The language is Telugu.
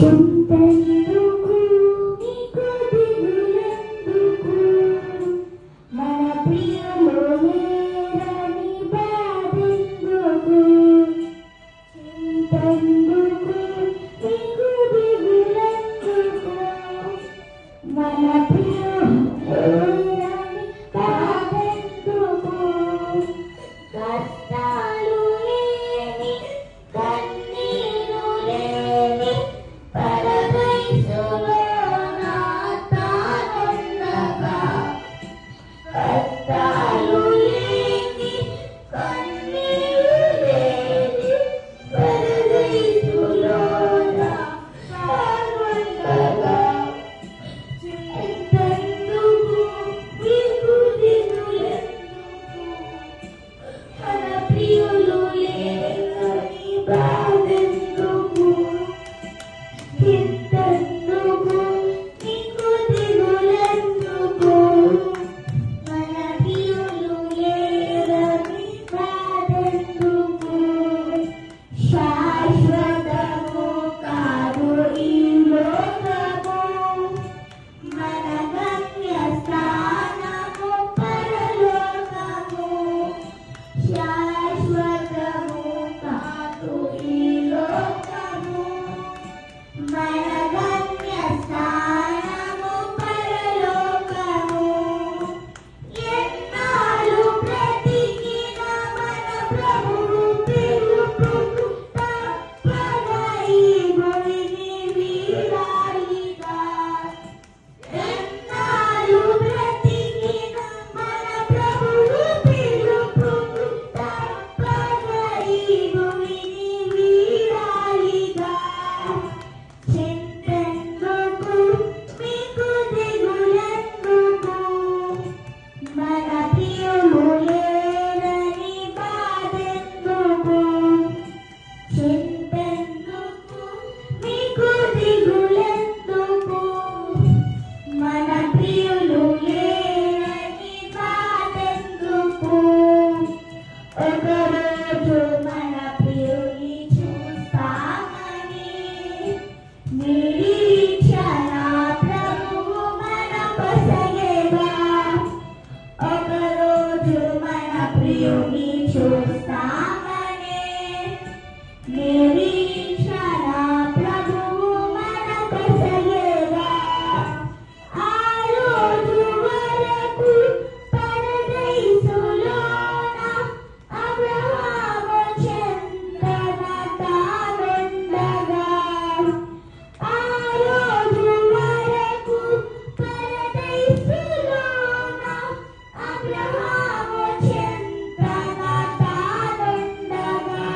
చింతెందుకు నీకు దిగులెందుకు మన ప్రియులు లేరని బాధెందుకు చింతెందుకు నీకు దిగులెందుకు మన ప్రియులు లేరని బాధెందుకు కష్టాలు లేని కన్నీరు లేని పరదేశులో నా తానుండగా కష్టాలు లేని కన్నీరు లేని పరదేశులో నా తానుండగా చింతెందుకు నీకు దిగులెందుకు మన ప్రియులు లేరని బాధెందుకు చింతెందుకు నీకు దిగులెందుకు మన ప్రియులు లేరని బాధెందుకు శాశ్వతము కాదు ఈ లోకము మన గమ్యస్థానము పరలోకము శాశ్వతము కాదు ఈ లోకము మన గమ్యస్థానము పరలోకము ఎన్నాళ్ళు బ్రతికిన మన ప్రభువు పిలుపుకు తప్పగా ఈ భూమిని వీడాలిగా ఎన్నాళ్ళు బ్రతికిన మన ప్రభువు పిలుపుకు తప్పగా ఈ భూమిని వీడాలిగా చింతెందుకు మీకు దిగులెందుకు మన ప్రియులు లేరని బాధెందుకు చింతెందుకు మీకు దిగులెందుకు మన ప్రియులు లేరని బాధెందుకు ఒకరోజు మన ప్రియుని చూస్తామని నిరీక్షణ ప్రభువు మన పొసగేగా ఒకరోజు మన ప్రియుని చూస్తామని నిరీక్షణ ప్రభువు మన పొసగేగా ఆ రోజు వరకు పరదేశులోన అబ్రహాము చెంతన తానుండగా ఆ రోజు వరకు పరదేశులోన అబ్రహాము చెంతన తానుండగా